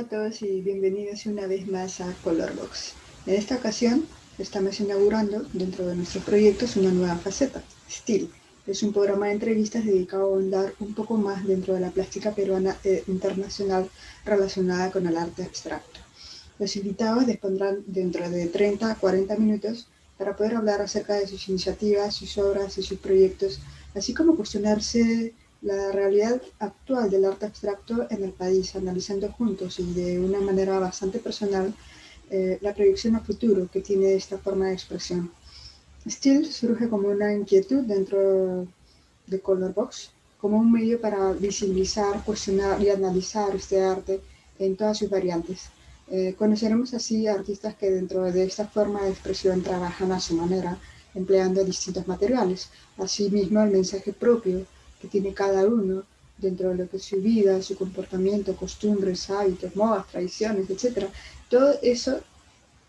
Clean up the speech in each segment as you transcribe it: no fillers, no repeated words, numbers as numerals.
todos y bienvenidos una vez más a Colorbox. En esta ocasión estamos inaugurando dentro de nuestros proyectos una nueva faceta, STIL. Es un programa de entrevistas dedicado a ahondar un poco más dentro de la plástica peruana e internacional relacionada con el arte abstracto. Los invitados dispondrán dentro de 30 a 40 minutos para poder hablar acerca de sus iniciativas, sus obras y sus proyectos, así como cuestionarse la realidad actual del arte abstracto en el país, analizando juntos y de una manera bastante personal la proyección a futuro que tiene esta forma de expresión. Still surge como una inquietud dentro de Colorbox, como un medio para visibilizar, cuestionar y analizar este arte en todas sus variantes. Conoceremos así a artistas que dentro de esta forma de expresión trabajan a su manera, empleando distintos materiales. Asimismo, el mensaje propio que tiene cada uno dentro de lo que es su vida, su comportamiento, costumbres, hábitos, modas, tradiciones, etc. Todo eso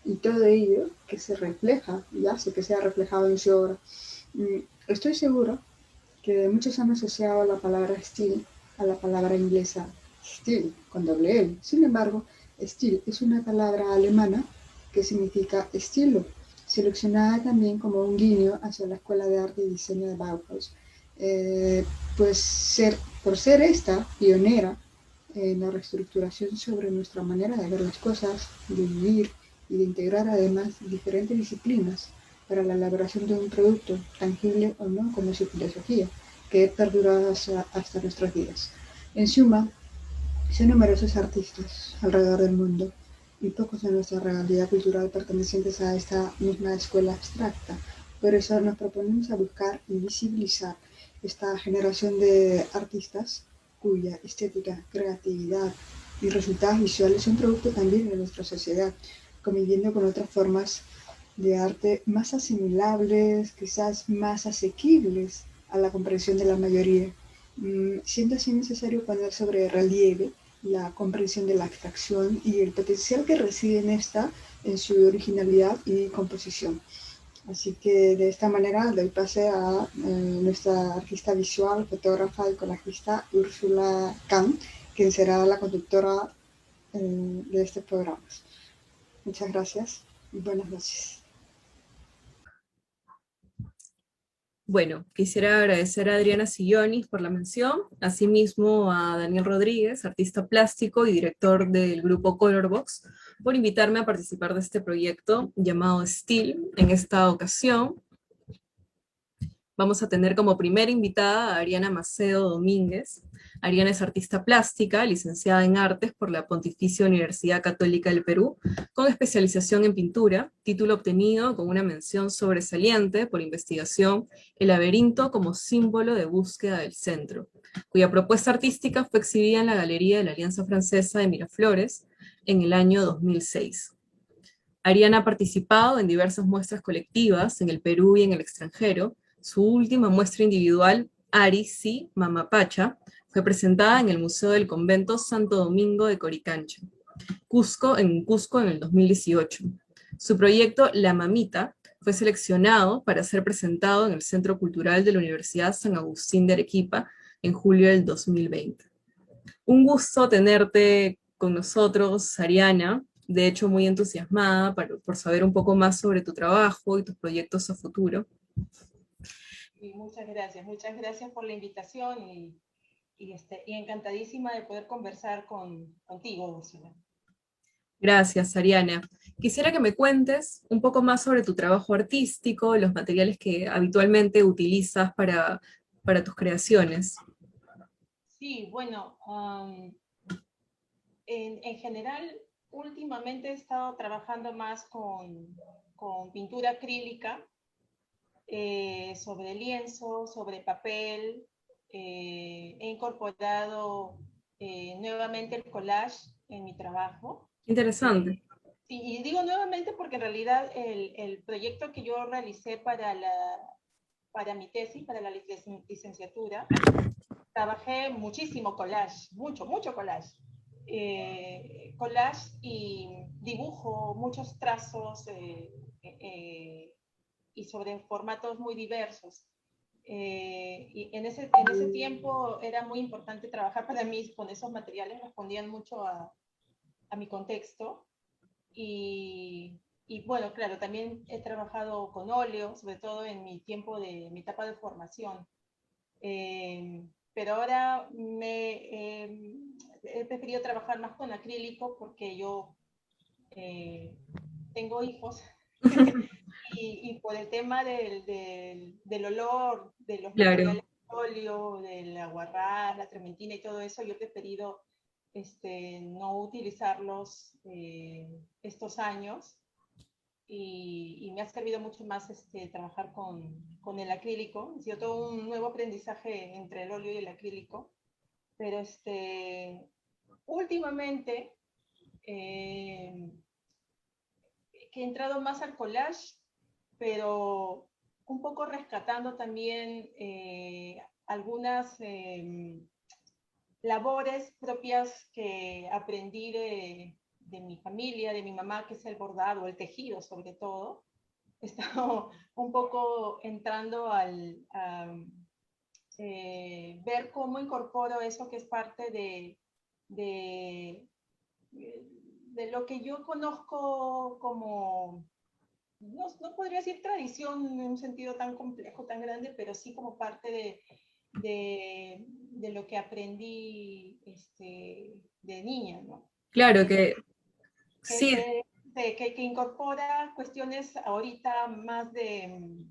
y todo ello que se refleja y hace que sea reflejado en su obra. Estoy seguro que muchos han asociado la palabra style a la palabra inglesa Stil, con doble L. Sin embargo, Stil es una palabra alemana que significa estilo, seleccionada también como un guiño hacia la Escuela de Arte y Diseño de Bauhaus. Por ser esta pionera en la reestructuración sobre nuestra manera de ver las cosas, de vivir y de integrar además diferentes disciplinas para la elaboración de un producto, tangible o no, como su filosofía, que perdura hasta nuestros días. En suma, son numerosos artistas alrededor del mundo y pocos de nuestra realidad cultural pertenecientes a esta misma escuela abstracta. Por eso nos proponemos a buscar y visibilizar esta generación de artistas cuya estética, creatividad y resultados visuales son producto también de nuestra sociedad, conviviendo con otras formas de arte más asimilables, quizás más asequibles a la comprensión de la mayoría, siendo así necesario poner sobre relieve la comprensión de la abstracción y el potencial que reside en esta en su originalidad y composición. Así que de esta manera doy pase a nuestra artista visual, fotógrafa y colajista Úrsula Kahn, quien será la conductora de este programa. Muchas gracias y buenas noches. Bueno, quisiera agradecer a Adriana Sillonis por la mención, asimismo a Daniel Rodríguez, artista plástico y director del grupo Colorbox, por invitarme a participar de este proyecto llamado STIL. En esta ocasión vamos a tener como primera invitada a Ariana Macedo Domínguez. Ariana es artista plástica, licenciada en artes por la Pontificia Universidad Católica del Perú, con especialización en pintura, título obtenido con una mención sobresaliente por investigación El laberinto como símbolo de búsqueda del centro, cuya propuesta artística fue exhibida en la Galería de la Alianza Francesa de Miraflores en el año 2006. Ariana ha participado en diversas muestras colectivas en el Perú y en el extranjero. Su última muestra individual, Ari Si Mamapacha, fue presentada en el Museo del Convento Santo Domingo de Coricancha, Cusco en el 2018. Su proyecto La Mamita fue seleccionado para ser presentado en el Centro Cultural de la Universidad San Agustín de Arequipa en julio del 2020. Un gusto tenerte con nosotros, Ariana. De hecho, muy entusiasmada por saber un poco más sobre tu trabajo y tus proyectos a futuro. Y muchas gracias por la invitación y encantadísima de poder conversar contigo, Úrsula. Gracias, Ariana. Quisiera que me cuentes un poco más sobre tu trabajo artístico, los materiales que habitualmente utilizas para tus creaciones. Sí, bueno, en general, últimamente he estado trabajando más con pintura acrílica, sobre lienzo, sobre papel. He incorporado nuevamente el collage en mi trabajo. Interesante. Y digo nuevamente porque en realidad el proyecto que yo realicé para mi tesis, para la licenciatura, trabajé muchísimo collage, mucho collage. Collage y dibujo, muchos trazos y sobre formatos muy diversos. Y en ese tiempo era muy importante trabajar para mí con esos materiales, respondían mucho a mi contexto. Y bueno, claro, también he trabajado con óleo, sobre todo en mi mi etapa de formación. Pero ahora he preferido trabajar más con acrílico porque yo tengo hijos y por el tema del olor, de los Claro. materiales de óleo, del aguarrás, la trementina y todo eso, yo he preferido no utilizarlos estos años y me ha servido mucho más trabajar con el acrílico. Ha sido todo un nuevo aprendizaje entre el óleo y el acrílico, pero últimamente eh, que he entrado más al collage, pero un poco rescatando también algunas labores propias que aprendí de mi familia, de mi mamá, que es el bordado, el tejido sobre todo. He estado un poco entrando a ver cómo incorporo eso que es parte de, de lo que yo conozco como, no podría decir tradición en un sentido tan complejo, tan grande, pero sí como parte de lo que aprendí de niña, ¿no? Claro Que, que que, sí, que incorpora cuestiones ahorita más de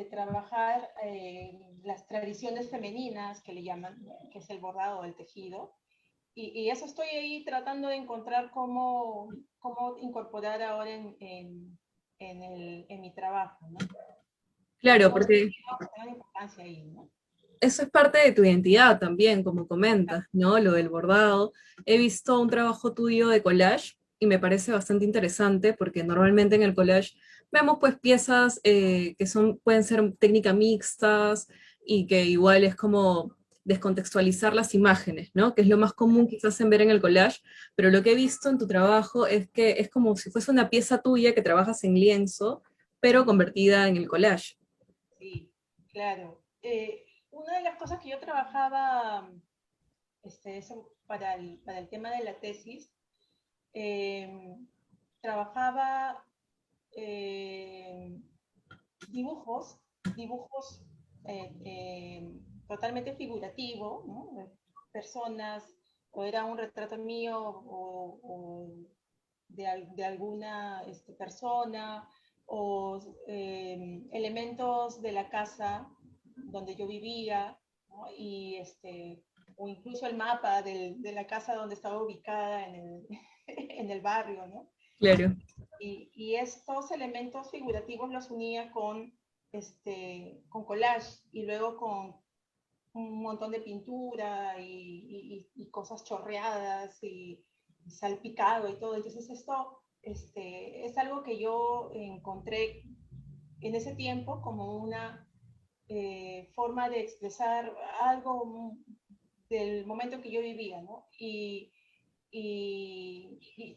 trabajar las tradiciones femeninas que le llaman, que es el bordado, el tejido. Y eso estoy ahí tratando de encontrar cómo incorporar ahora en mi trabajo, ¿no? Porque claro, todos los porque tejidos tienen importancia ahí, ¿no? eso es parte de tu identidad también, como comentas, ¿no? Lo del bordado. He visto un trabajo tuyo de collage y me parece bastante interesante porque normalmente en el collage vemos pues piezas que son, pueden ser técnica mixtas y que igual es como descontextualizar las imágenes, ¿no? Que es lo más común quizás en ver en el collage, pero lo que he visto en tu trabajo es que es como si fuese una pieza tuya que trabajas en lienzo, pero convertida en el collage. Sí, claro. Una de las cosas que yo trabajaba eso para el tema de la tesis, eh, trabajaba eh, dibujos totalmente figurativos, ¿no? De personas, o era un retrato mío o de alguna persona, o elementos de la casa donde yo vivía, ¿no? O incluso el mapa de la casa donde estaba ubicada en el barrio, ¿no? Claro. Y estos elementos figurativos los unía con collage y luego con un montón de pintura y cosas chorreadas y salpicado y todo. Entonces esto es algo que yo encontré en ese tiempo como una forma de expresar algo del momento que yo vivía, ¿no? Y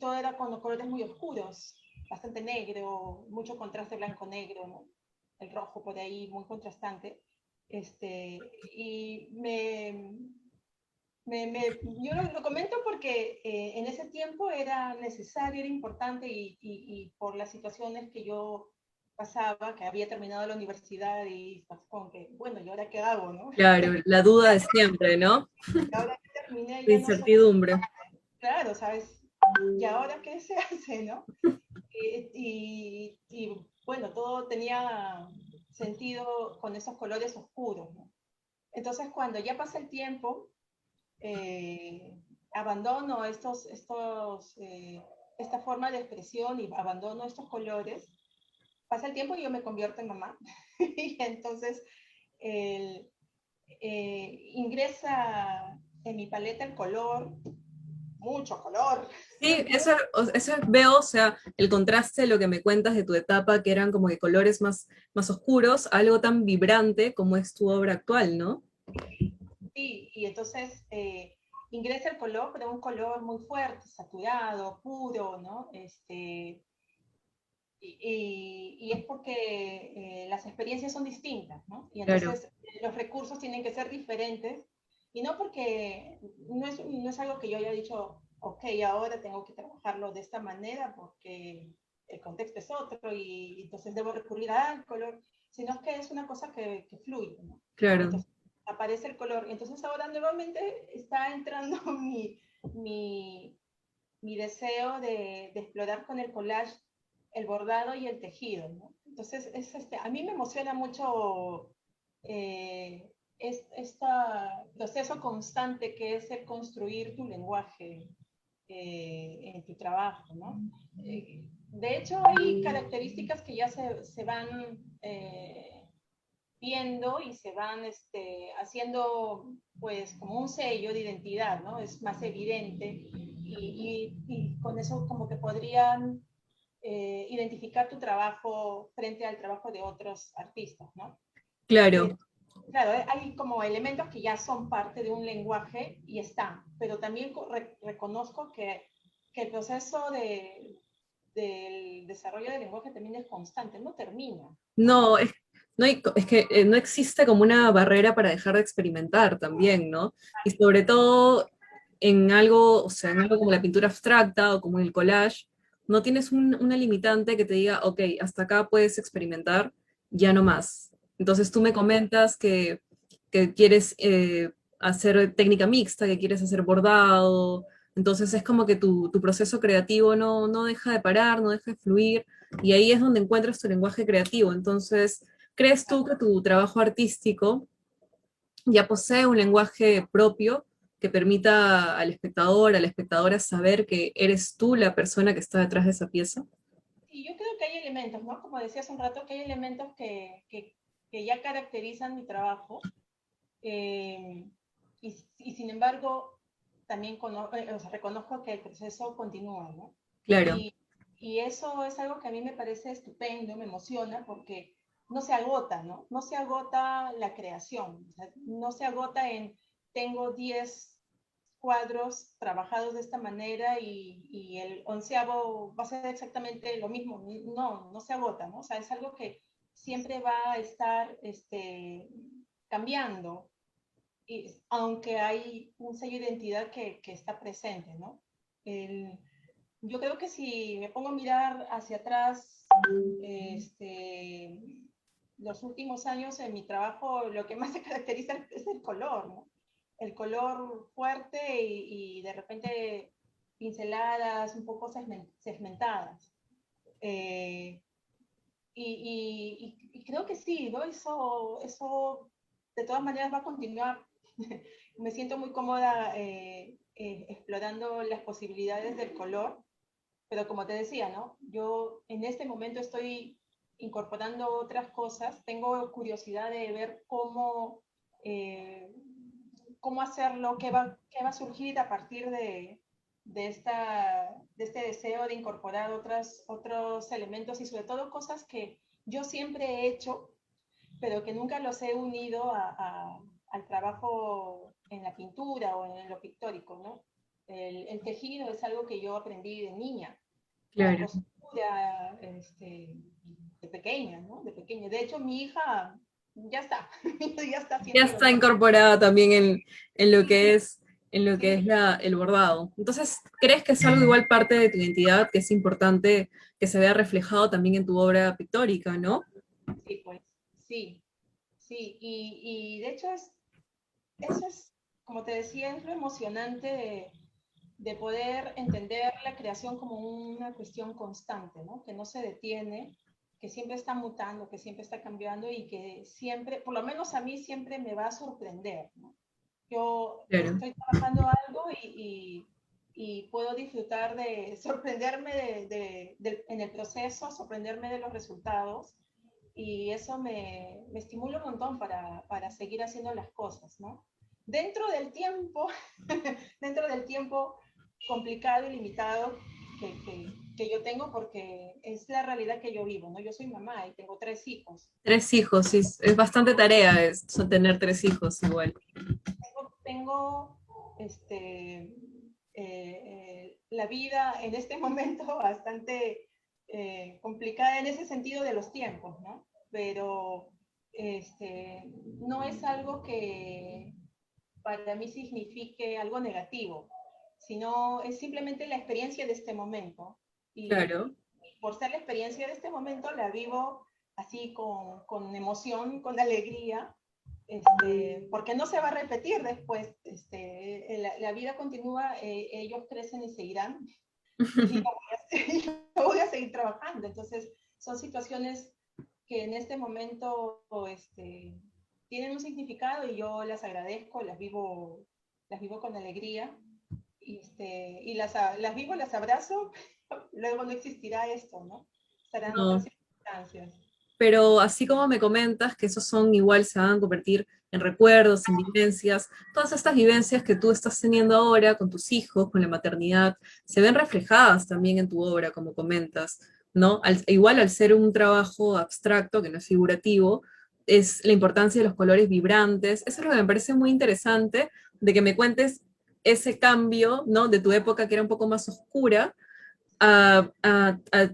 todo era con los colores muy oscuros, bastante negro, mucho contraste blanco-negro, ¿no? El rojo por ahí, muy contrastante. Y yo lo comento porque en ese tiempo era necesario, era importante y por las situaciones que yo pasaba, que había terminado la universidad y estás con que, bueno, ¿y ahora qué hago, no? Claro, la duda de siempre, ¿no? Ahora que terminé La ya no sé, incertidumbre. claro, ¿sabes? ¿Y ahora qué se hace, no? Bueno, todo tenía sentido con esos colores oscuros, ¿no? Entonces, cuando ya pasa el tiempo, abandono esta forma de expresión y abandono estos colores, pasa el tiempo y yo me convierto en mamá. Y entonces el, ingresa en mi paleta el color, mucho color. Sí, eso veo, o sea, el contraste de lo que me cuentas de tu etapa, que eran como de colores más oscuros, a algo tan vibrante como es tu obra actual, ¿no? Sí, y entonces ingresa el color, pero un color muy fuerte, saturado, puro, ¿no? Y es porque las experiencias son distintas, ¿no? Y Claro. entonces los recursos tienen que ser diferentes Y no porque no es algo que yo haya dicho, ok, ahora tengo que trabajarlo de esta manera porque el contexto es otro y entonces debo recurrir al color, sino que es una cosa que fluye, ¿no? Claro. Entonces aparece el color. Entonces ahora nuevamente está entrando mi, mi deseo de explorar con el collage el bordado y el tejido, ¿no? Entonces, a mí me emociona mucho este proceso constante que es el construir tu lenguaje en tu trabajo, ¿no? De hecho, hay características que ya se van viendo y se van haciendo pues como un sello de identidad, ¿no? Es más evidente y con eso como que podrían identificar tu trabajo frente al trabajo de otros artistas, ¿no? Claro. Claro, hay como elementos que ya son parte de un lenguaje y están, pero también reconozco que el proceso del desarrollo del lenguaje también es constante, no termina, ¿no? No, es que no existe como una barrera para dejar de experimentar también, ¿no? Y sobre todo en algo, o sea, en algo como la pintura abstracta o como el collage, no tienes una limitante que te diga, ok, hasta acá puedes experimentar, ya no más. Entonces tú me comentas que quieres hacer técnica mixta, que quieres hacer bordado, entonces es como que tu proceso creativo no deja de parar, no deja de fluir, y ahí es donde encuentras tu lenguaje creativo. Entonces, ¿crees tú que tu trabajo artístico ya posee un lenguaje propio que permita al espectador, a la espectadora saber que eres tú la persona que está detrás de esa pieza? Y yo creo que hay elementos, ¿no? Como decía hace un rato, que hay elementos que ya caracterizan mi trabajo eh, y sin embargo también o sea, reconozco que el proceso continúa, ¿no? Claro, Y, y eso es algo que a mí me parece estupendo, me emociona porque no se agota, ¿no? No se agota la creación, o sea, no se agota en tengo 10 cuadros trabajados de esta manera y el onceavo va a ser exactamente lo mismo. No, no se agota, ¿no? O sea, es algo que siempre va a estar cambiando, y, aunque hay un sello de identidad que está presente, ¿no? El, yo creo que si me pongo a mirar hacia atrás, este, los últimos años en mi trabajo, lo que más se caracteriza es el color, ¿no? El color fuerte y de repente pinceladas un poco segmentadas. Eh, y creo que sí, ¿no? Eso de todas maneras va a continuar. Me siento muy cómoda explorando las posibilidades del color, pero como te decía, ¿no? Yo en este momento estoy incorporando otras cosas, tengo curiosidad de ver eh, cómo hacerlo, qué va a surgir a partir de este deseo de incorporar otros elementos y sobre todo cosas que yo siempre he hecho, pero que nunca los he unido al trabajo en la pintura o en lo pictórico, ¿no? El tejido es algo que yo aprendí de niña, la claro. costura de pequeña, ¿no? De pequeña. De hecho, mi hija ya está, ya está Ya haciendo lo está mismo. incorporada también en lo Sí, que es, en lo que sí, es el bordado. Entonces, ¿crees que es algo igual parte de tu identidad, que es importante que se vea reflejado también en tu obra pictórica, ¿no? sí, pues, sí, sí. Y de hecho eso es, como te decía, es lo emocionante de poder entender la creación como una cuestión constante, ¿no? Que no se detiene, que siempre está mutando, que siempre está cambiando y que siempre, por lo menos a mí siempre me va a sorprender, ¿no? Yo Claro. estoy trabajando algo y puedo disfrutar de sorprenderme en el proceso, sorprenderme de los resultados y eso me estimula un montón para seguir haciendo las cosas, ¿no? Dentro del tiempo, dentro del tiempo complicado y limitado que yo tengo porque es la realidad que yo vivo, ¿no? Yo soy mamá y tengo 3 hijos. 3 hijos, sí, es bastante tarea tener 3 hijos igual. Tengo la vida en este momento bastante complicada en ese sentido de los tiempos, ¿no? Pero no es algo para mí signifique algo negativo, sino es simplemente la experiencia de este momento. Y Claro. por ser la experiencia de este momento, la vivo así con emoción, con alegría, porque no se va a repetir después. La vida continúa, ellos crecen y seguirán, y yo voy a seguir trabajando. Entonces, son situaciones que en este momento tienen un significado y yo las agradezco, las vivo con alegría y las vivo, las abrazo. Luego no existirá esto, ¿no? Serán otras No. circunstancias. Pero así como me comentas que esos son igual, se van a convertir en recuerdos, en vivencias, todas estas vivencias que tú estás teniendo ahora con tus hijos, con la maternidad, se ven reflejadas también en tu obra, como comentas, ¿no? Igual al ser un trabajo abstracto, que no es figurativo, es la importancia de los colores vibrantes. Eso es lo que me parece muy interesante, de que me cuentes ese cambio, ¿no? De tu época que era un poco más oscura, a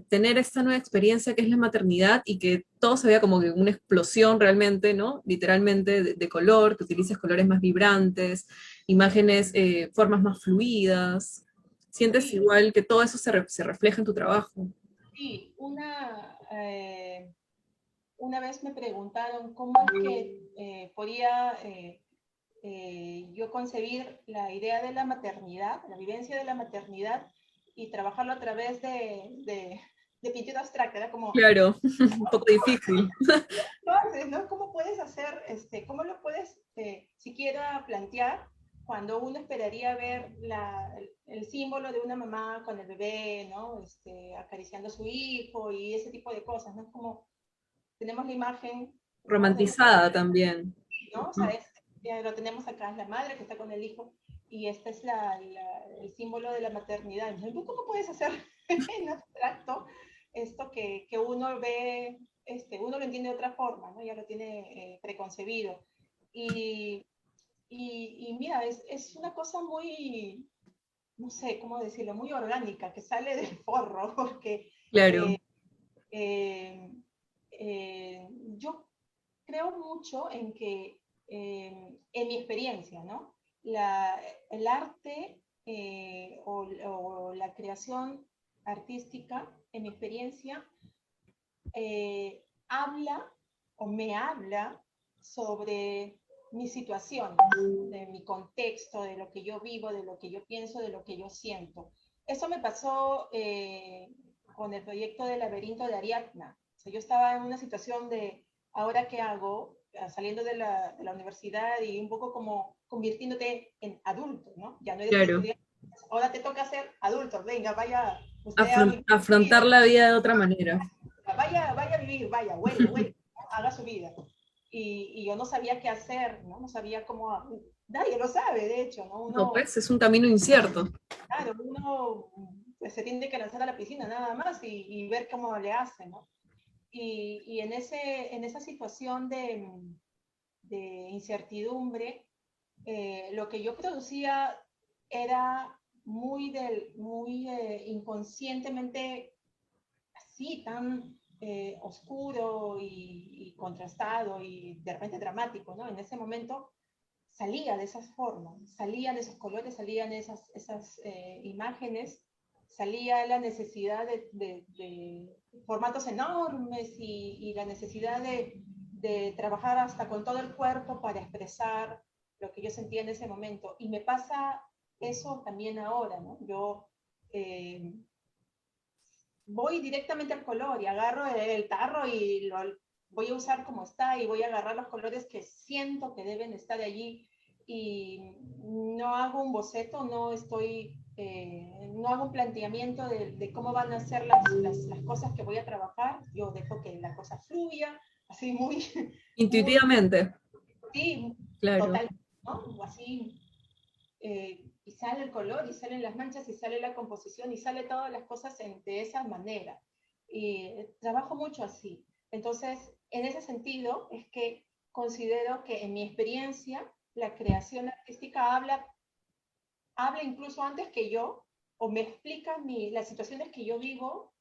tener esta nueva experiencia que es la maternidad y que todo se vea como que una explosión realmente, ¿no? Literalmente de color, que utilices colores más vibrantes, imágenes, formas más fluidas. ¿Sientes Sí, igual que todo eso se refleja en tu trabajo? sí. Una vez me preguntaron cómo es que podía yo concebir la idea de la maternidad, la vivencia de la maternidad y trabajarlo a través de pintura abstracta. Era como, Claro, un poco difícil. entonces, ¿no? ¿Cómo puedes hacer, cómo lo puedes siquiera plantear cuando uno esperaría ver el símbolo de una mamá con el bebé, ¿no? Acariciando a su hijo y ese tipo de cosas, ¿no? Es como tenemos la imagen, ¿no? Romantizada también. ¿no? O sea, ya lo tenemos acá, es la madre que está con el hijo y este es el símbolo de la maternidad. Entonces, ¿cómo puedes hacer en abstracto esto que uno ve, uno lo entiende de otra forma, ¿no? Ya lo tiene preconcebido. Y, y mira, es una cosa muy, no sé cómo decirlo, muy orgánica, que sale del forro, porque Claro, eh, eh, yo creo mucho en que, en mi experiencia, ¿no? El arte o la creación artística, en mi experiencia, habla o me habla sobre mi situación, de mi contexto, de lo que yo vivo, de lo que yo pienso, de lo que yo siento. Eso me pasó con el proyecto del laberinto de Ariadna. O sea, yo estaba en una situación de, ¿ahora qué hago? Saliendo de la universidad y un poco como convirtiéndote en adulto, ¿no? Ya no eres claro. estudiante, ahora te toca ser adulto, venga, vaya usted a vivir, Afrontar la vida de otra manera. vaya a vivir, vaya, huele, haga su vida. Y yo no sabía qué hacer, ¿no? No sabía cómo, nadie lo sabe, de hecho, ¿no? No, Uno, pues es un camino incierto. claro, uno pues, se tiene que lanzar a la piscina nada más y ver cómo le hace, ¿no? Y en esa situación de incertidumbre, lo que yo producía era muy inconscientemente así, tan oscuro y contrastado y de repente dramático, ¿no? En ese momento salía de esas formas, salían esos colores, salían esas imágenes, salía la necesidad de formatos enormes y la necesidad de trabajar hasta con todo el cuerpo para expresar lo que yo sentía en ese momento. Y me pasa eso también ahora, ¿no? Yo eh, voy directamente al color y agarro el tarro y lo voy a usar como está y voy a agarrar los colores que siento que deben estar allí y no hago un boceto, no hago un planteamiento de cómo van a ser las cosas que voy a trabajar, yo dejo que la cosa fluya, así muy, muy, Intuitivamente, sí, claro. total, ¿no? O así y sale el color, y salen las manchas, y sale la composición, y sale todas las cosas de esa manera. Y trabajo mucho así. Entonces, en ese sentido, es que considero que en mi experiencia, la creación artística habla incluso antes que yo, o me explica las situaciones que yo vivo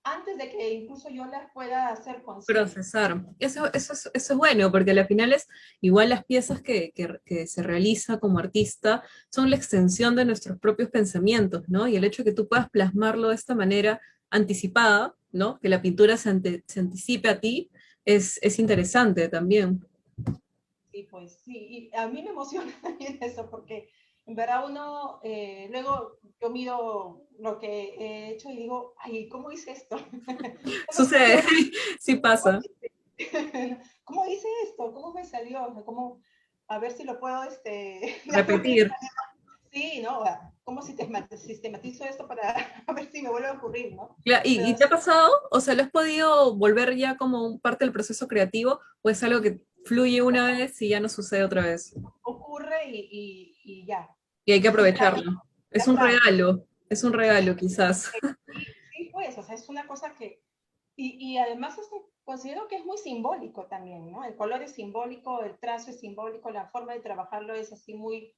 antes de que incluso yo las pueda hacer consciente. Procesar. Eso es bueno, porque al final es igual las piezas que se realiza como artista son la extensión de nuestros propios pensamientos, ¿no? Y el hecho de que tú puedas plasmarlo de esta manera anticipada, ¿no? Que la pintura se anticipe a ti, es interesante también. Sí, pues sí, y a mí me emociona también eso, porque en verdad uno, luego yo miro lo que he hecho y digo, ay, ¿cómo hice esto? ¿Cómo Sucede, salió? sí ¿Cómo, pasa. cómo hice esto? ¿Cómo me salió? ¿Cómo, a ver si lo puedo, la próxima, Repetir. sí, ¿no? ¿Cómo sistematizo esto para a ver si me vuelve a ocurrir, ¿no? ¿Y Pero te ha sí pasado? O sea, ¿lo has podido volver ya como parte del proceso creativo o es algo que fluye una vez y ya no sucede otra vez? ocurre y ya. Y hay que Entonces aprovecharlo. ya está. Es un regalo quizás. Sí, sí, pues, o sea, es una cosa que y además considero que es muy simbólico también, ¿no? El color es simbólico, el trazo es simbólico, la forma de trabajarlo es así muy,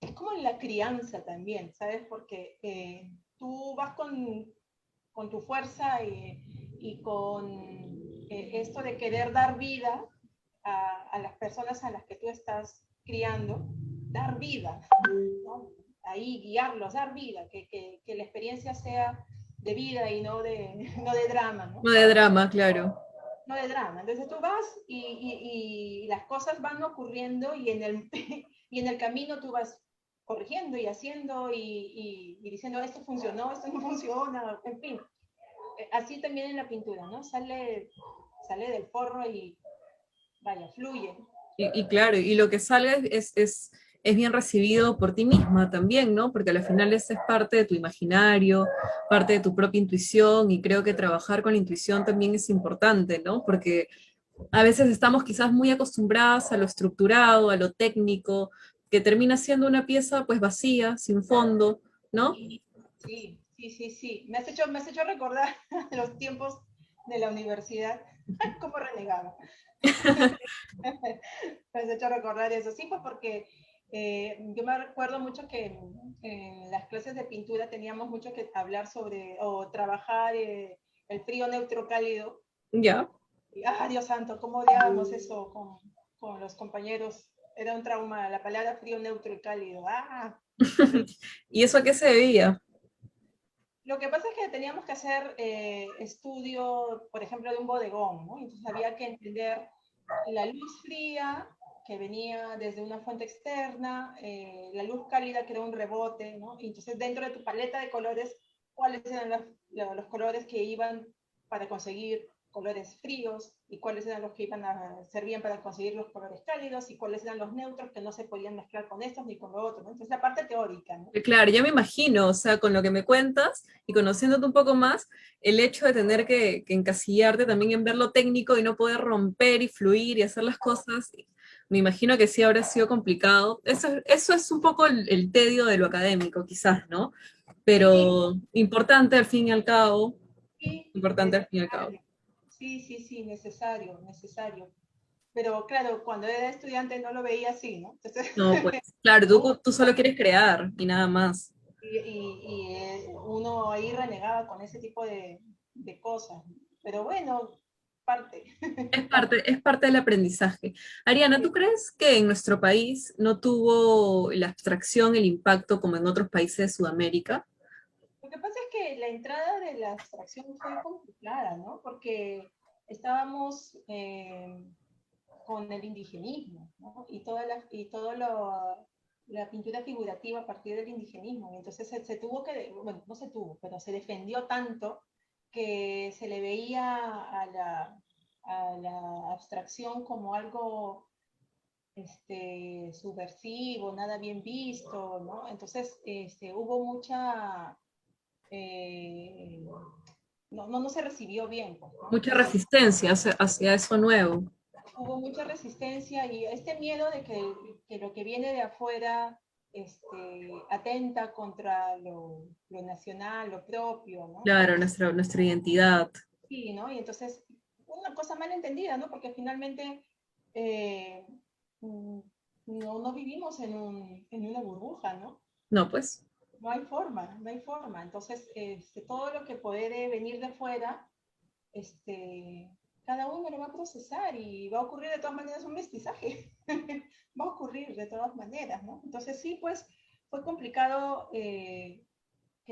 es como en la crianza también, ¿sabes? Porque tú vas con tu fuerza y con esto de querer dar vida a las personas a las que tú estás criando, dar vida, ¿no? Ahí guiarlos, dar vida, que la experiencia sea de vida y no no de drama, ¿no? No de drama, claro. No de drama. Entonces tú vas y las cosas van ocurriendo y y en el camino tú vas corrigiendo y haciendo y diciendo esto funcionó, esto no funciona, en fin. Así también en la pintura, ¿no? Sale del forro y vaya, fluye. Y claro, y lo que salga es bien recibido por ti misma también, ¿no? Porque al final es parte de tu imaginario, parte de tu propia intuición, y creo que trabajar con la intuición también es importante, ¿no? Porque a veces estamos quizás muy acostumbradas a lo estructurado, a lo técnico, que termina siendo una pieza pues vacía, sin fondo, ¿no? Sí, sí, sí, sí. Me has hecho recordar los tiempos de la universidad, como renegaba. Me has hecho recordar eso. Sí, pues porque yo me recuerdo mucho que en las clases de pintura teníamos mucho que hablar sobre o trabajar el frío neutro cálido. Ya. Y, Dios santo, ¿cómo odiábamos eso con los compañeros? Era un trauma, la palabra frío neutro y cálido. Terrible. ¿Y eso a qué se debía? Lo que pasa es que teníamos que hacer estudio, por ejemplo, de un bodegón, ¿no? Entonces había que entender la luz fría que venía desde una fuente externa, la luz cálida que era un rebote, ¿no? Y entonces dentro de tu paleta de colores, ¿cuáles eran los colores que iban para conseguir colores fríos y cuáles eran los que iban a servir para conseguir los colores cálidos y cuáles eran los neutros que no se podían mezclar con estos ni con lo otro, ¿no? Entonces la parte teórica, ¿no? Claro, ya me imagino, o sea, con lo que me cuentas y conociéndote un poco más, el hecho de tener que encasillarte también en ver lo técnico y no poder romper y fluir y hacer las cosas, me imagino que sí habrá sido complicado. Eso es un poco el tedio de lo académico, quizás, ¿no? Sí, Pero importante al fin y al cabo, sí, importante al fin y al cabo. necesario. Sí, sí, sí, necesario, necesario. Pero claro, cuando era estudiante no lo veía así, ¿no? Entonces, No, pues, claro, uh, tú solo quieres crear y nada más. uno ahí renegaba con ese tipo de cosas. Pero bueno, parte. Parte. Es parte del aprendizaje. Ariana, ¿tú Sí. crees que en nuestro país no tuvo la abstracción, el impacto como en otros países de Sudamérica? Lo que pasa es que la entrada de la abstracción fue complicada, ¿no? Porque estábamos con el indigenismo, ¿no? Y todo la pintura figurativa a partir del indigenismo. Y entonces se tuvo que, bueno, no se tuvo, pero se defendió tanto que se le veía a la abstracción como algo subversivo, nada bien visto, ¿no? Entonces hubo mucha, eh, no se recibió bien, pues, ¿no? Mucha resistencia hacia eso nuevo. Hubo mucha resistencia y este miedo de que lo que viene de afuera atenta contra lo nacional, lo propio, ¿no? Claro, Entonces, nuestra identidad. sí, ¿no? Y entonces, una cosa mal entendida, ¿no? Porque finalmente eh, mm, no vivimos en una burbuja, ¿no? No, pues. no hay forma, no hay forma. Entonces, todo lo que puede venir de fuera, cada uno lo va a procesar y va a ocurrir de todas maneras un mestizaje. Va a ocurrir de todas maneras, ¿no? Entonces sí, pues fue complicado que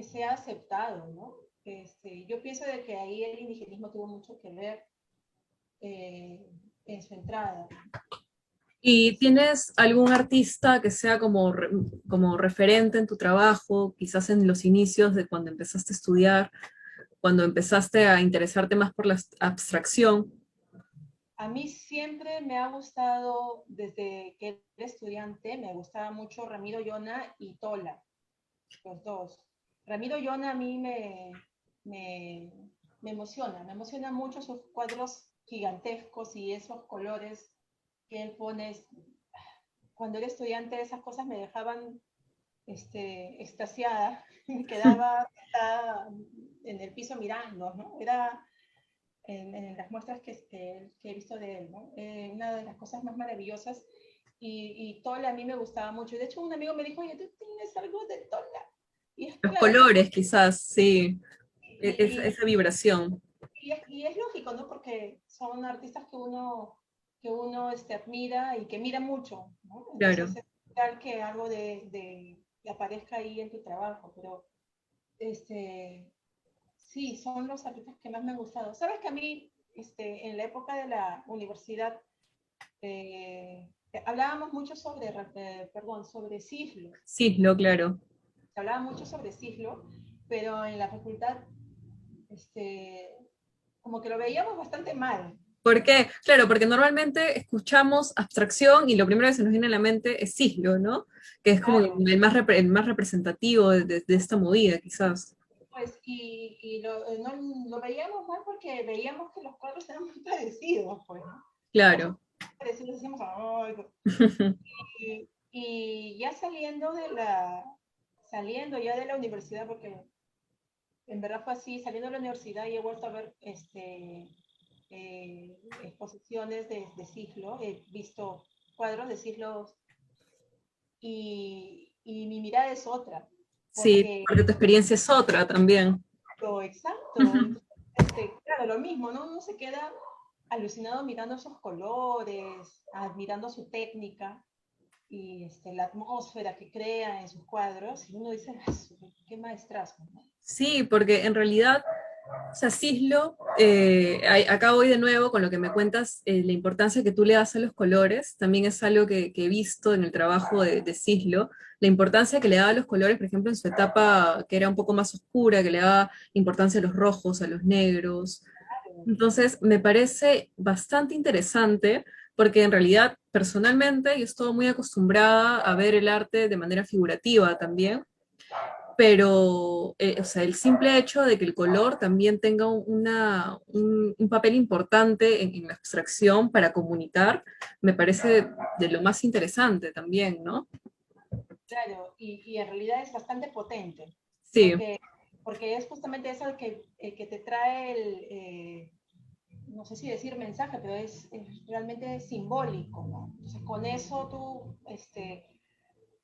sea aceptado, ¿no? Yo pienso de que ahí el indigenismo tuvo mucho que ver en su entrada. ¿Y tienes algún artista que sea como, como referente en tu trabajo, quizás en los inicios de cuando empezaste a estudiar, cuando empezaste a interesarte más por la abstracción? A mí siempre me ha gustado, desde que era estudiante, me gustaba mucho Ramiro Llona y Tola, los dos. Ramiro Llona a mí me, me emociona mucho sus cuadros gigantescos y esos colores que él pone. Cuando era estudiante esas cosas me dejaban extasiada, me quedaba en el piso mirando, ¿no? Era en las muestras que he visto de él, ¿no? Una de las cosas más maravillosas y Tola a mí me gustaba mucho. Y de hecho un amigo me dijo, oye, tú tienes algo de Tola. Y es Los claro, pues, colores, quizás, sí, y, esa vibración. y es lógico, ¿no? Porque son artistas que uno admira y que mira mucho, ¿no? Claro. Entonces es tal que algo que aparezca ahí en tu trabajo, pero sí, son los artistas que más me han gustado. Sabes que a mí, en la época de la universidad, eh, hablábamos mucho sobre Cislo. Sí, lo claro. Se hablaba mucho sobre Cislo, pero en la facultad, como que lo veíamos bastante mal. ¿Por qué? Claro, porque normalmente escuchamos abstracción y lo primero que se nos viene a la mente es siglo, ¿no? Que es como Claro, el más representativo de esta movida, quizás. pues, no, lo veíamos mal porque veíamos que los cuadros eran muy parecidos, pues, ¿no? Como son Claro. parecidos, decíamos, ay, y ya saliendo ya de la universidad, porque en verdad fue así, saliendo de la universidad y he vuelto a ver exposiciones de siglo, he visto cuadros de siglos y mi mirada es otra, Sí, porque porque tu experiencia es otra también. exacto, entonces, claro, lo mismo, ¿no? Uno se queda alucinado mirando esos colores, admirando su técnica, y la atmósfera que crea en sus cuadros, y uno dice, "Ah, qué maestrazo, ¿no?". Sí, porque en realidad, o sea, Cislo, acá voy de nuevo con lo que me cuentas, la importancia que tú le das a los colores, también es algo que he visto en el trabajo de Cislo, la importancia que le daba a los colores, por ejemplo, en su etapa que era un poco más oscura, que le daba importancia a los rojos, a los negros. Entonces, me parece bastante interesante porque en realidad, personalmente, yo estoy muy acostumbrada a ver el arte de manera figurativa también, pero o sea, el simple hecho de que el color también tenga un papel importante en la abstracción para comunicar, me parece de lo más interesante también, ¿no? Claro, y en realidad es bastante potente, Sí, porque, porque es justamente eso el que te trae no sé si decir mensaje, pero es realmente simbólico, ¿no? Entonces con eso tú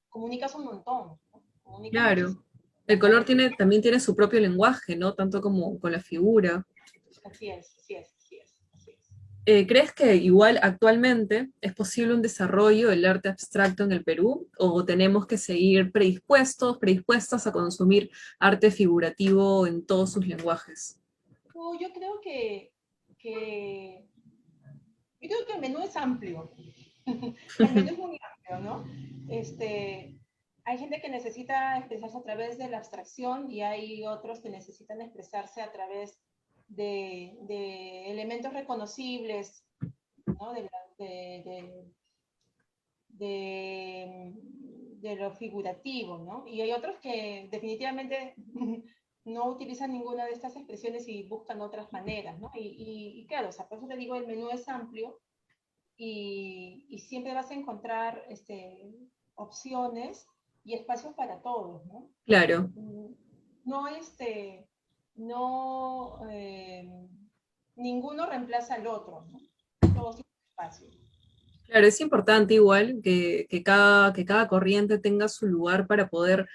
comunicas un montón, ¿no? Comunicas claro. muchísimo El a color través de... tiene, también tiene su propio lenguaje, ¿no? Tanto como con la figura. Así es, así es, así es, así es. ¿Crees que igual actualmente es posible un desarrollo del arte abstracto en el Perú o tenemos que seguir predispuestas a consumir arte figurativo en todos sus lenguajes? No, yo creo que el menú es amplio. El menú es muy amplio, ¿no? Hay gente que necesita expresarse a través de la abstracción y hay otros que necesitan expresarse a través de elementos reconocibles, ¿no? De, de lo figurativo, ¿no? Y hay otros que definitivamente no utilizan ninguna de estas expresiones y buscan otras maneras, ¿no? Y claro, o sea, por eso te digo, el menú es amplio y siempre vas a encontrar opciones y espacios para todos, ¿no? Claro, No, no, ninguno reemplaza al otro, ¿no? Todos tienen espacio. claro, es importante igual que cada corriente tenga su lugar para poder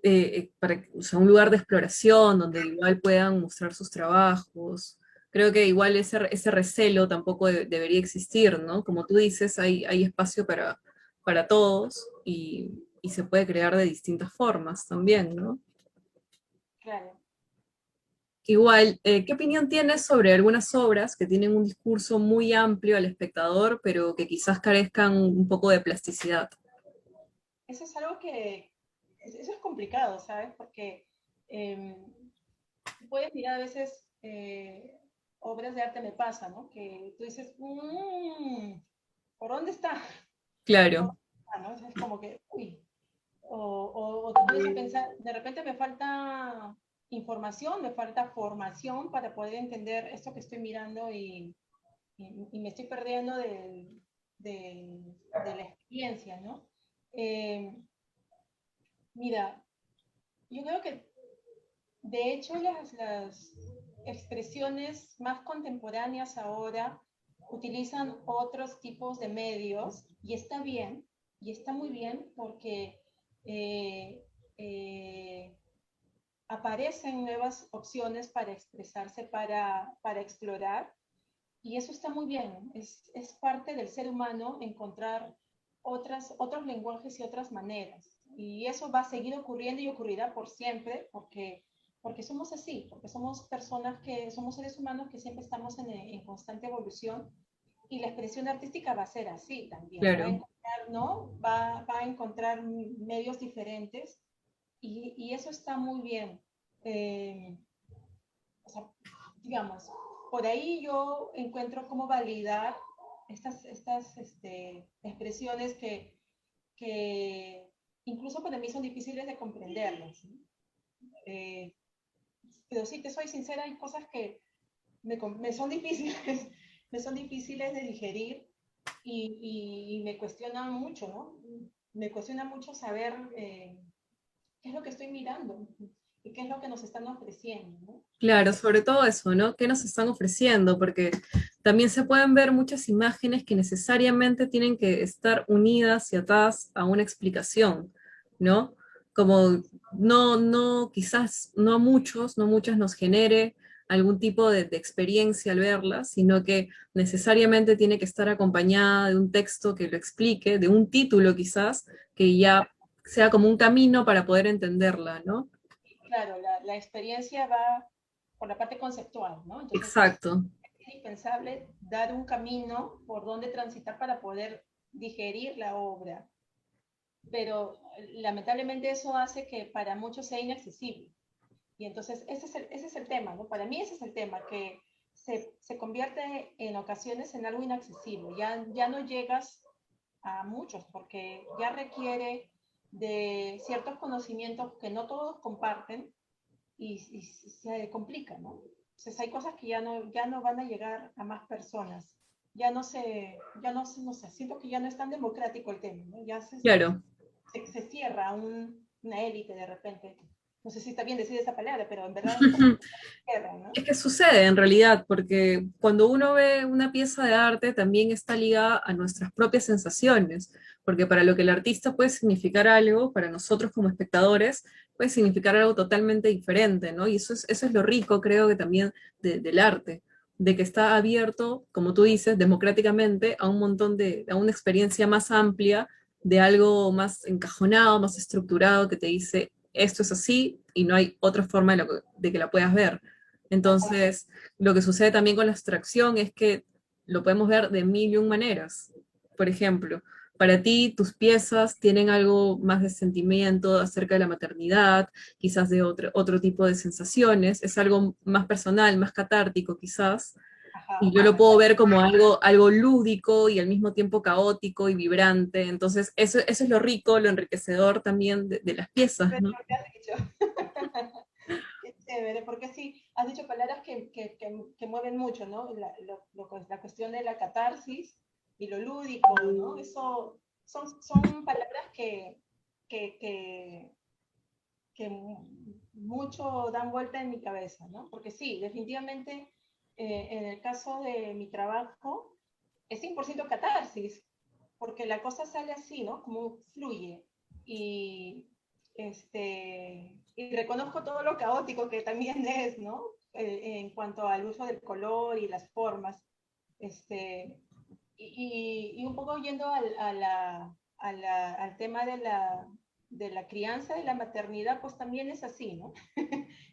o sea, un lugar de exploración donde igual puedan mostrar sus trabajos. Creo que igual ese recelo tampoco debería existir, ¿no? Como tú dices, hay espacio para todos y se puede crear de distintas formas también, ¿no? Claro. Igual, ¿qué opinión tienes sobre algunas obras que tienen un discurso muy amplio al espectador, pero que quizás carezcan un poco de plasticidad? Eso es algo que, eso es complicado, ¿sabes? Porque eh, puedes mirar a veces obras de arte, me pasa, ¿no? Que tú dices, ¿por dónde está? ¿Por Claro, dónde está, no? Es como que, uy, o te pones a pensar, de repente me falta información, me falta formación para poder entender esto que estoy mirando y me estoy perdiendo de la experiencia, ¿no? Eh, Mira, yo creo que de hecho las expresiones más contemporáneas ahora utilizan otros tipos de medios y está bien, y está muy bien porque eh, eh, aparecen nuevas opciones para expresarse, para explorar, y eso está muy bien. Es parte del ser humano encontrar otros lenguajes y otras maneras. Y eso va a seguir ocurriendo y ocurrirá por siempre, porque somos así, porque somos personas que somos seres humanos que siempre estamos en constante evolución. Y la expresión artística va a ser así también. Va a claro. encontrar, ¿no? Va a encontrar medios diferentes y eso está muy bien. Eh, o sea, digamos, por ahí yo encuentro cómo validar estas expresiones que incluso para mí son difíciles de comprenderlas, ¿no? Eh, pero sí, te soy sincera, hay cosas que me son difíciles, me son difíciles de digerir y me cuestionan mucho, ¿no? Me cuestiona mucho saber qué es lo que estoy mirando y qué es lo que nos están ofreciendo, ¿no? Claro, sobre todo eso, ¿no? ¿Qué nos están ofreciendo? Porque también se pueden ver muchas imágenes que necesariamente tienen que estar unidas y atadas a una explicación, ¿no? Como quizás no a muchos, no muchas nos genere algún tipo de experiencia al verlas, sino que necesariamente tiene que estar acompañada de un texto que lo explique, de un título quizás, que ya sea como un camino para poder entenderla, ¿no? Claro, la experiencia va por la parte conceptual, ¿no? Entonces Exacto. es indispensable dar un camino por donde transitar para poder digerir la obra, pero lamentablemente eso hace que para muchos sea inaccesible. Y entonces ese es el tema, ¿no? Para mí ese es el tema, que se convierte en ocasiones en algo inaccesible. Ya no llegas a muchos porque ya requiere de ciertos conocimientos que no todos comparten y se complica, ¿no? Entonces hay cosas que ya no van a llegar a más personas. No sé, siento que ya no es tan democrático el tema, ¿no? Ya Claro, se cierra una élite de repente. No sé si está bien decir esa palabra, pero en verdad es como que se cierra, ¿no? es que sucede en realidad, porque cuando uno ve una pieza de arte también está ligada a nuestras propias sensaciones, porque para lo que el artista puede significar algo, para nosotros como espectadores puede significar algo totalmente diferente, ¿no? Y eso es lo rico, creo que también del arte, de que está abierto, como tú dices, democráticamente a un montón a una experiencia más amplia, de algo más encajonado, más estructurado, que te dice, esto es así y no hay otra forma de que la puedas ver. Entonces, lo que sucede también con la abstracción es que lo podemos ver de mil y un maneras. Por ejemplo, para ti tus piezas tienen algo más de sentimiento acerca de la maternidad, quizás de otro tipo de sensaciones, es algo más personal, más catártico quizás, y Ajá, yo lo puedo exacto. ver como algo lúdico y al mismo tiempo caótico y vibrante. Entonces, eso es lo rico, lo enriquecedor también de las piezas, Pero ¿no? ¿qué has dicho? Qué chévere, porque sí, has dicho palabras que mueven mucho, ¿no? La cuestión de la catarsis y lo lúdico, ¿no? Eso son palabras que, que, que mucho dan vuelta en mi cabeza, ¿no? Porque sí, definitivamente en el caso de mi trabajo es 100% catarsis, porque la cosa sale así, ¿no? Como fluye. Y y reconozco todo lo caótico que también es, ¿no? En cuanto al uso del color y las formas. Y un poco yendo al tema de la crianza y la maternidad, pues también es así, ¿no?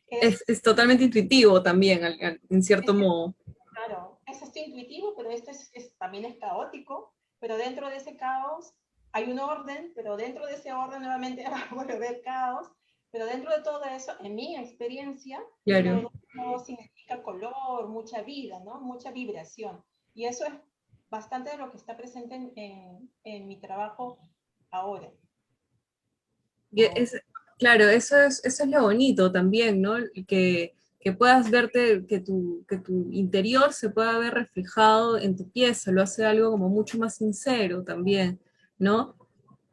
Es totalmente intuitivo también, en cierto es, modo. claro, es esto intuitivo, pero esto también es caótico, pero dentro de ese caos hay un orden, pero dentro de ese orden nuevamente vuelve a haber caos, pero dentro de todo eso, en mi experiencia, Claro. todo significa color, mucha vida, ¿no? Mucha vibración. Y eso es bastante de lo que está presente en mi trabajo ahora, Y ¿no? claro, eso es lo bonito también, ¿no? Que puedas verte, que tu interior se pueda ver reflejado en tu pieza, lo hace algo como mucho más sincero también, ¿no?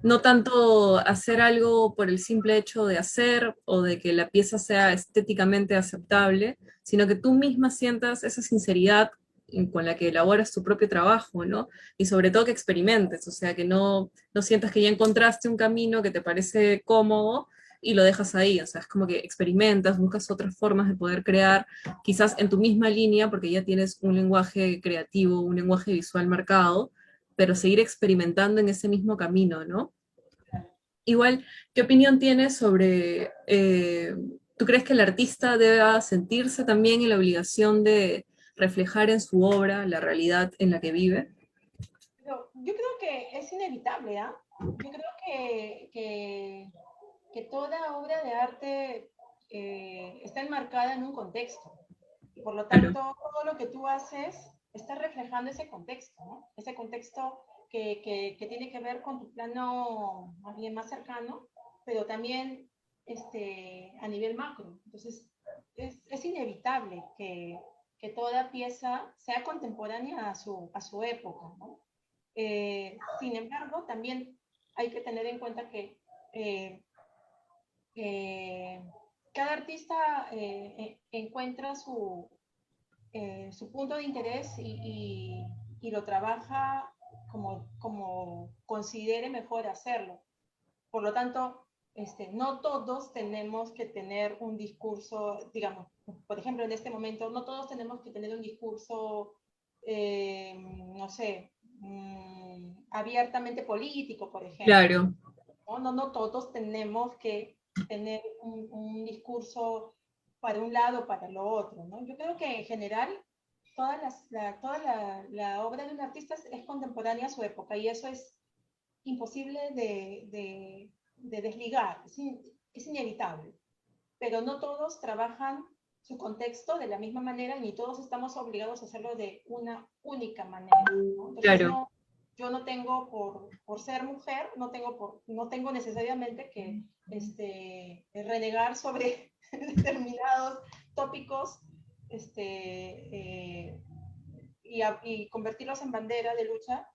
No tanto hacer algo por el simple hecho de hacer o de que la pieza sea estéticamente aceptable, sino que tú misma sientas esa sinceridad con la que elaboras tu propio trabajo, ¿no? Y sobre todo que experimentes, o sea, que no sientas que ya encontraste un camino que te parece cómodo y lo dejas ahí, o sea, es como que experimentas, buscas otras formas de poder crear, quizás en tu misma línea, porque ya tienes un lenguaje creativo, un lenguaje visual marcado, pero seguir experimentando en ese mismo camino, ¿no? Igual, ¿qué opinión tienes sobre, tú crees que el artista deba sentirse también en la obligación de reflejar en su obra la realidad en la que vive? Pero yo creo que es inevitable, ¿ah? Yo creo que toda obra de arte está enmarcada en un contexto. Y por lo Claro, tanto, todo lo que tú haces está reflejando ese contexto, ¿no? Ese contexto que tiene que ver con tu plano más bien más cercano, pero también a nivel macro. Entonces, es inevitable que toda pieza sea contemporánea a su época, ¿no? Sin embargo, también hay que tener en cuenta que eh, eh, cada artista encuentra su punto de interés y lo trabaja como considere mejor hacerlo. Por lo tanto, no todos tenemos que tener un discurso, digamos, por ejemplo, en este momento, no todos tenemos que tener un discurso, no sé, abiertamente político, por ejemplo. claro, No todos tenemos que tener un discurso para un lado o para lo otro, ¿no? Yo creo que en general toda la obra de un artista es contemporánea a su época y eso es imposible de desligar, es inevitable. Pero no todos trabajan su contexto de la misma manera, ni todos estamos obligados a hacerlo de una única manera, ¿no? Entonces, claro, no, yo no tengo por ser mujer, no tengo necesariamente que renegar sobre determinados tópicos y convertirlos en bandera de lucha,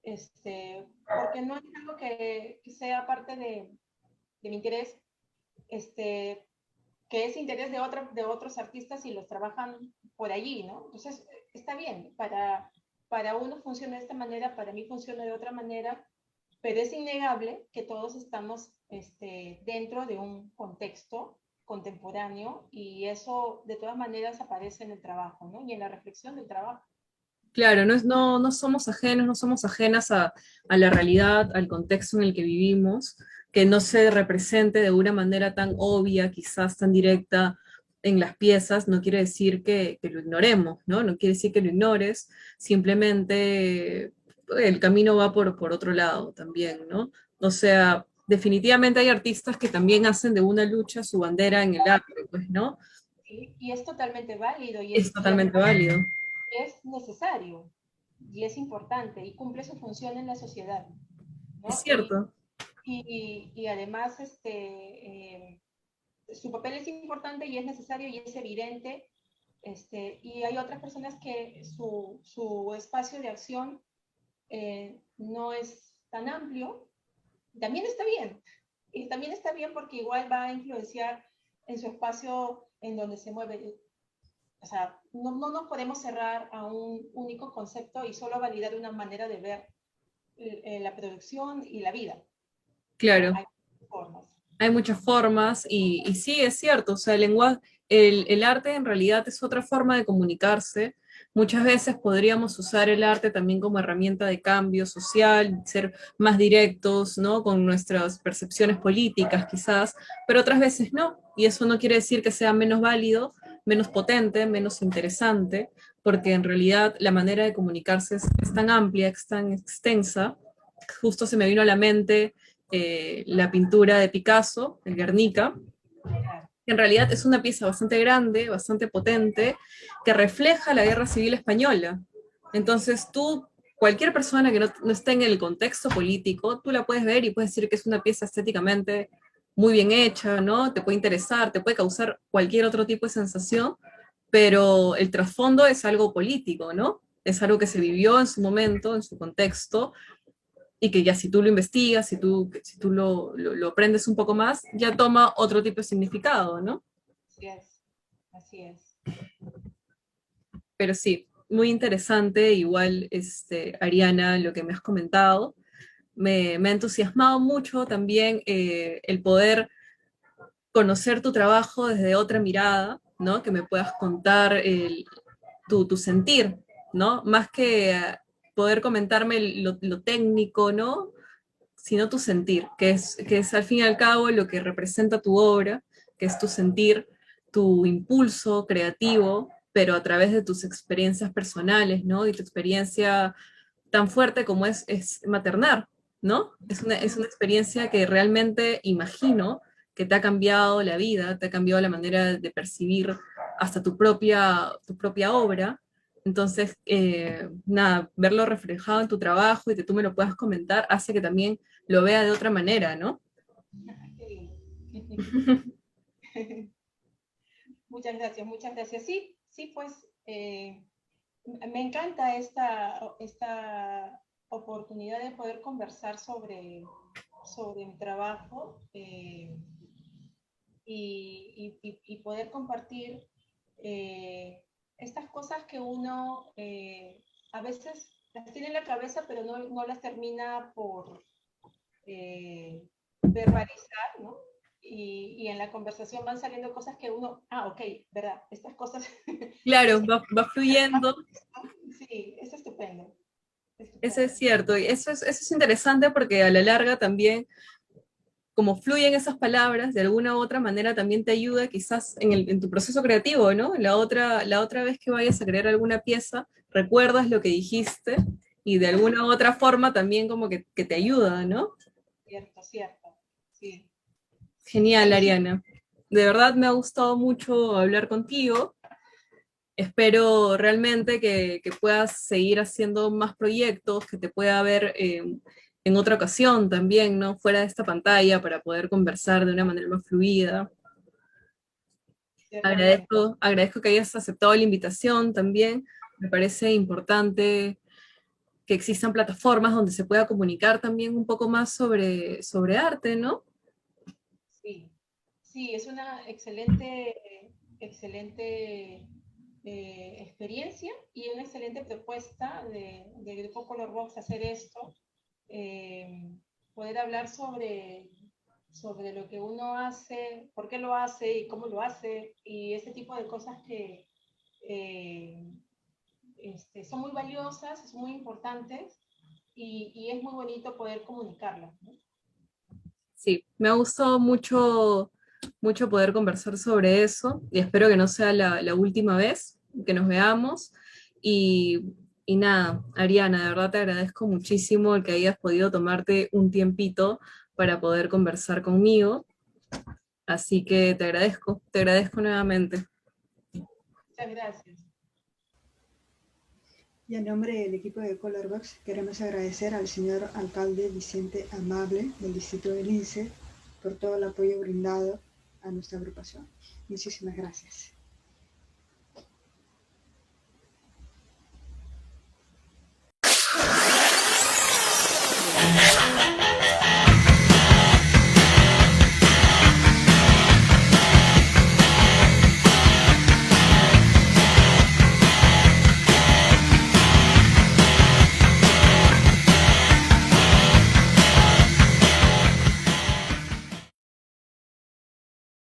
porque no es algo que sea parte de mi interés, este, que es interés de otros artistas y los trabajan por allí, ¿no? Entonces, está bien, para uno funciona de esta manera, para mí funciona de otra manera, pero es innegable que todos estamos dentro de un contexto contemporáneo y eso de todas maneras aparece en el trabajo, ¿no? Y en la reflexión del trabajo. claro, no somos ajenos, no somos ajenas a la realidad, al contexto en el que vivimos, que no se represente de una manera tan obvia, quizás tan directa en las piezas, no quiere decir que lo ignoremos, ¿no? No quiere decir que lo ignores, simplemente el camino va por otro lado también, ¿no? O sea, definitivamente hay artistas que también hacen de una lucha su bandera en el arte, pues, ¿no? ¿Sí? Y es totalmente válido Es y totalmente además válido. es necesario y es importante y cumple su función en la sociedad, Es ¿no? cierto. Y además su papel es importante y es necesario y es evidente. Y hay otras personas que su espacio de acción no es tan amplio. También está bien. Y también está bien porque igual va a influenciar en su espacio en donde se mueve. O sea, no nos podemos cerrar a un único concepto y solo validar una manera de ver la producción y la vida, ¿no? Claro. Hay formas. hay muchas formas y sí, es cierto, o sea, el arte en realidad es otra forma de comunicarse. Muchas veces podríamos usar el arte también como herramienta de cambio social, ser más directos, ¿no? Con nuestras percepciones políticas quizás, pero otras veces no. Y eso no quiere decir que sea menos válido, menos potente, menos interesante, porque en realidad la manera de comunicarse es tan amplia, es tan extensa. Justo se me vino a la mente la pintura de Picasso, el Guernica, Claro. que en realidad es una pieza bastante grande, bastante potente, que refleja la Guerra Civil Española. Entonces tú, cualquier persona que no esté en el contexto político, tú la puedes ver y puedes decir que es una pieza estéticamente muy bien hecha, ¿no? Te puede interesar, te puede causar cualquier otro tipo de sensación, pero el trasfondo es algo político, ¿no? Es algo que se vivió en su momento, en su contexto, y que ya si tú lo investigas, si tú lo aprendes un poco más, ya toma otro tipo de significado, ¿no? Así es, así es. Pero sí, muy interesante, igual, Ariana, lo que me has comentado. Me ha entusiasmado mucho también el poder conocer tu trabajo desde otra mirada, ¿no? Que me puedas contar tu sentir, ¿no? Más que poder comentarme lo técnico, ¿no? Sino tu sentir, que es al fin y al cabo lo que representa tu obra, que es tu sentir, tu impulso creativo, pero a través de tus experiencias personales, ¿no? Y tu experiencia tan fuerte como es maternar, ¿no? Es una experiencia que realmente imagino que te ha cambiado la vida, te ha cambiado la manera de percibir hasta tu propia obra. Entonces, nada, verlo reflejado en tu trabajo y que tú me lo puedas comentar hace que también lo vea de otra manera, ¿no? Qué lindo. Muchas gracias, muchas gracias. Sí, sí, pues me encanta esta oportunidad de poder conversar sobre mi trabajo y poder compartir estas cosas que uno a veces las tiene en la cabeza, pero no las termina por verbalizar, ¿no? Y en la conversación van saliendo cosas que uno, ok, ¿verdad? Estas cosas, Claro, es, va fluyendo. sí, es estupendo, Eso es estupendo. cierto, y eso es interesante porque a la larga también como fluyen esas palabras, de alguna u otra manera también te ayuda quizás en tu proceso creativo, ¿no? La otra vez que vayas a crear alguna pieza, recuerdas lo que dijiste y de alguna u otra forma también como que te ayuda, ¿no? Cierto, cierto, sí. Genial, Bueno, Ariana. De verdad me ha gustado mucho hablar contigo. Espero realmente que puedas seguir haciendo más proyectos, que te pueda ver en otra ocasión también, ¿no? Fuera de esta pantalla para poder conversar de una manera más fluida. ciertamente. Agradezco que hayas aceptado la invitación también. Me parece importante que existan plataformas donde se pueda comunicar también un poco más sobre arte, ¿no? Sí, sí, es una excelente, excelente experiencia y una excelente propuesta del Grupo Colorbox hacer esto, eh, poder hablar sobre lo que uno hace, por qué lo hace y cómo lo hace y ese tipo de cosas que eh, son muy valiosas, son muy importantes y es muy bonito poder comunicarlas, ¿no? Sí, me ha gustado mucho, mucho poder conversar sobre eso y espero que no sea la última vez que nos veamos. Y, y nada, Ariana, de verdad te agradezco muchísimo el que hayas podido tomarte un tiempito para poder conversar conmigo. Así que te agradezco nuevamente. Muchas gracias. Y en nombre del equipo de Colorbox queremos agradecer al señor alcalde Vicente Amable del distrito de Lince por todo el apoyo brindado a nuestra agrupación. Muchísimas gracias.